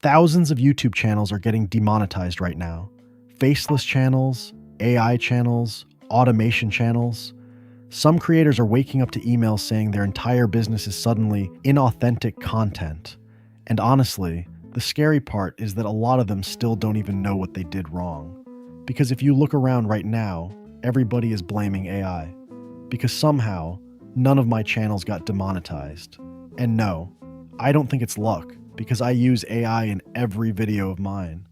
Thousands of YouTube channels are getting demonetized right now. Faceless channels, AI channels, automation channels. Some creators are waking up to emails saying their entire business is suddenly inauthentic content. And honestly, the scary part is that a lot of them still don't even know what they did wrong. Because if you look around right now, everybody is blaming AI. Because somehow, none of my channels got demonetized. And no, I don't think it's luck, because I use AI in every video of mine.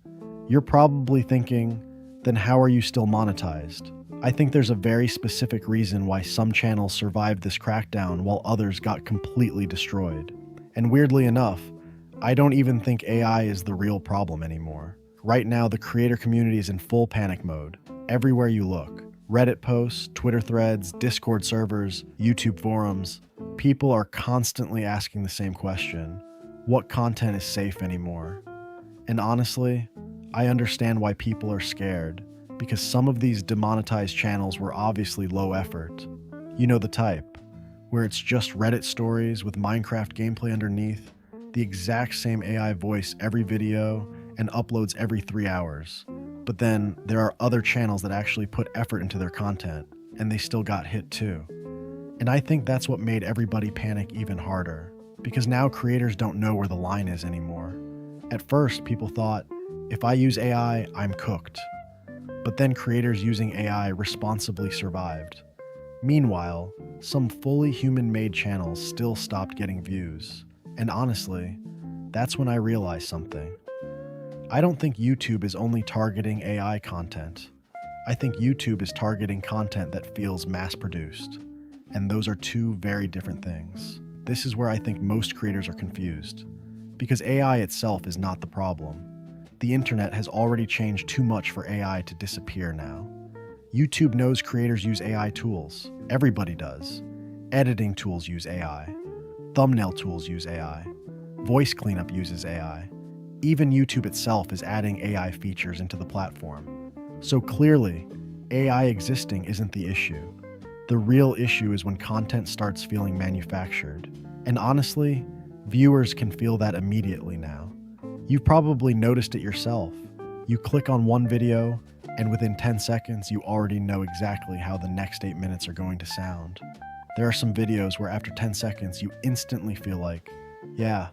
You're probably thinking, then how are you still monetized? I think there's a very specific reason why some channels survived this crackdown while others got completely destroyed. And weirdly enough, I don't even think AI is the real problem anymore. Right now, the creator community is in full panic mode, everywhere you look. Reddit posts, Twitter threads, Discord servers, YouTube forums. People are constantly asking the same question: what content is safe anymore? And honestly, I understand why people are scared, because some of these demonetized channels were obviously low effort. You know the type, where it's just Reddit stories with Minecraft gameplay underneath, the exact same AI voice every video, and uploads every 3 hours. But then there are other channels that actually put effort into their content, and they still got hit too. And I think that's what made everybody panic even harder, because now creators don't know where the line is anymore. At first, people thought, if I use AI, I'm cooked. But then creators using AI responsibly survived. Meanwhile, some fully human-made channels still stopped getting views. And honestly, that's when I realized something. I don't think YouTube is only targeting AI content. I think YouTube is targeting content that feels mass-produced. And those are two very different things. This is where I think most creators are confused. Because AI itself is not the problem. The internet has already changed too much for AI to disappear now. YouTube knows creators use AI tools. Everybody does. Editing tools use AI. Thumbnail tools use AI. Voice cleanup uses AI. Even YouTube itself is adding AI features into the platform. So clearly, AI existing isn't the issue. The real issue is when content starts feeling manufactured. And honestly, viewers can feel that immediately now. You've probably noticed it yourself. You click on one video, and within 10 seconds, you already know exactly how the next 8 minutes are going to sound. There are some videos where after 10 seconds, you instantly feel like, yeah,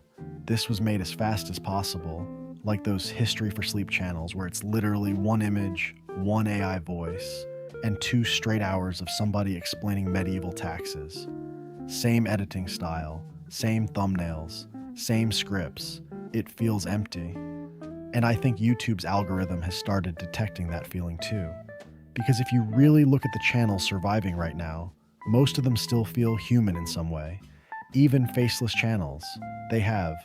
this was made as fast as possible, like those History for Sleep channels where it's literally one image, one AI voice, and 2 straight hours of somebody explaining medieval taxes. Same editing style, same thumbnails, same scripts. It feels empty. And I think YouTube's algorithm has started detecting that feeling too. Because if you really look at the channels surviving right now, most of them still feel human in some way. Even faceless channels, they have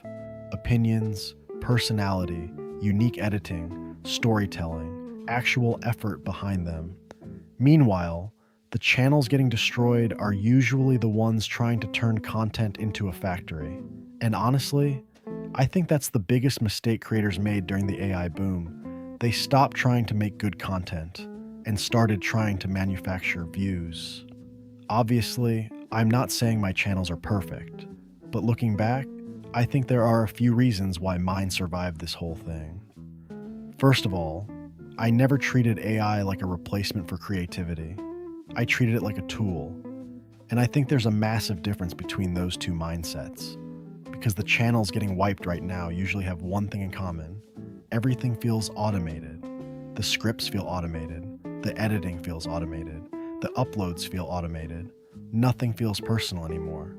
opinions, personality, unique editing, storytelling, actual effort behind them. Meanwhile, the channels getting destroyed are usually the ones trying to turn content into a factory. And honestly, I think that's the biggest mistake creators made during the AI boom. They stopped trying to make good content and started trying to manufacture views. Obviously, I'm not saying my channels are perfect, but looking back, I think there are a few reasons why mine survived this whole thing. First of all, I never treated AI like a replacement for creativity. I treated it like a tool. And I think there's a massive difference between those two mindsets. Because the channels getting wiped right now usually have one thing in common. Everything feels automated. The scripts feel automated. The editing feels automated. The uploads feel automated. Nothing feels personal anymore.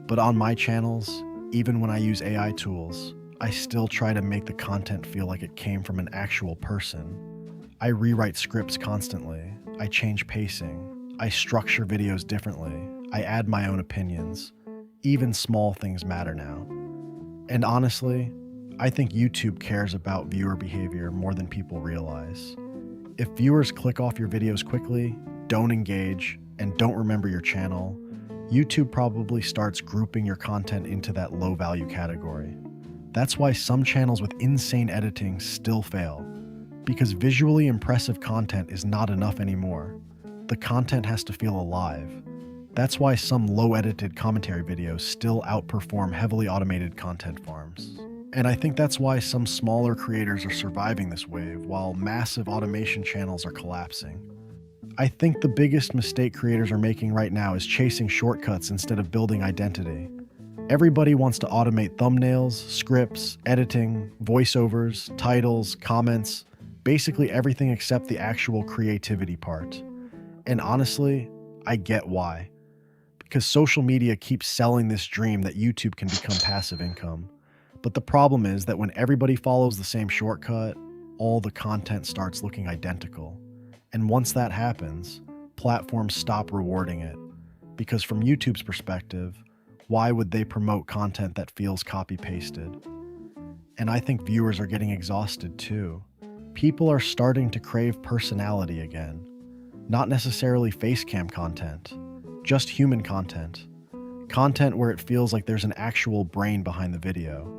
But on my channels, even when I use AI tools, I still try to make the content feel like it came from an actual person. I rewrite scripts constantly. I change pacing. I structure videos differently. I add my own opinions. Even small things matter now. And honestly, I think YouTube cares about viewer behavior more than people realize. If viewers click off your videos quickly, don't engage, and don't remember your channel, YouTube probably starts grouping your content into that low value category. That's why some channels with insane editing still fail, because visually impressive content is not enough anymore. The content has to feel alive. That's why some low-edited commentary videos still outperform heavily automated content farms. And I think that's why some smaller creators are surviving this wave, while massive automation channels are collapsing. I think the biggest mistake creators are making right now is chasing shortcuts instead of building identity. Everybody wants to automate thumbnails, scripts, editing, voiceovers, titles, comments, basically everything except the actual creativity part. And honestly, I get why. Because social media keeps selling this dream that YouTube can become passive income. But the problem is that when everybody follows the same shortcut, all the content starts looking identical. And once that happens, platforms stop rewarding it. Because from YouTube's perspective, why would they promote content that feels copy-pasted? And I think viewers are getting exhausted too. People are starting to crave personality again. Not necessarily face cam content, just human content. Content where it feels like there's an actual brain behind the video.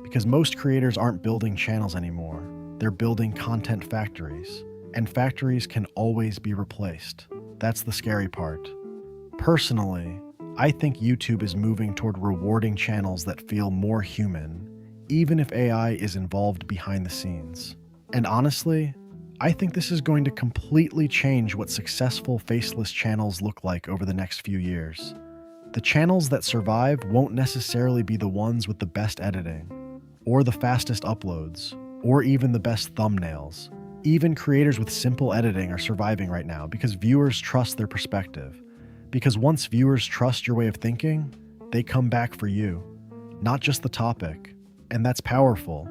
Because most creators aren't building channels anymore. They're building content factories. And factories can always be replaced. That's the scary part. Personally, I think YouTube is moving toward rewarding channels that feel more human, even if AI is involved behind the scenes. And honestly, I think this is going to completely change what successful faceless channels look like over the next few years. The channels that survive won't necessarily be the ones with the best editing, or the fastest uploads, or even the best thumbnails. Even creators with simple editing are surviving right now because viewers trust their perspective. Because once viewers trust your way of thinking, they come back for you, not just the topic. And that's powerful,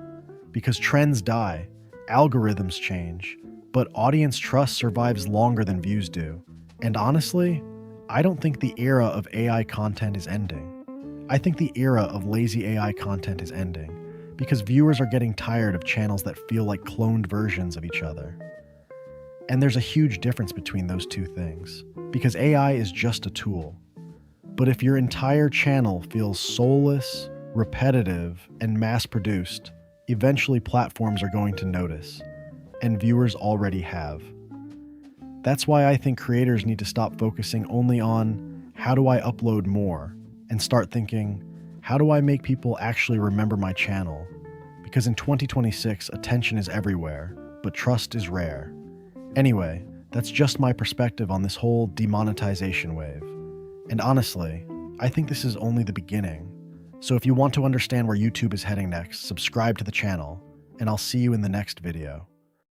because trends die, algorithms change, but audience trust survives longer than views do. And honestly, I don't think the era of AI content is ending. I think the era of lazy AI content is ending, because viewers are getting tired of channels that feel like cloned versions of each other. And there's a huge difference between those two things, because AI is just a tool. But if your entire channel feels soulless, repetitive, and mass-produced, eventually platforms are going to notice, and viewers already have. That's why I think creators need to stop focusing only on how do I upload more, and start thinking, how do I make people actually remember my channel? Because in 2026, attention is everywhere, but trust is rare. Anyway, that's just my perspective on this whole demonetization wave. And honestly, I think this is only the beginning. So if you want to understand where YouTube is heading next, subscribe to the channel, and I'll see you in the next video.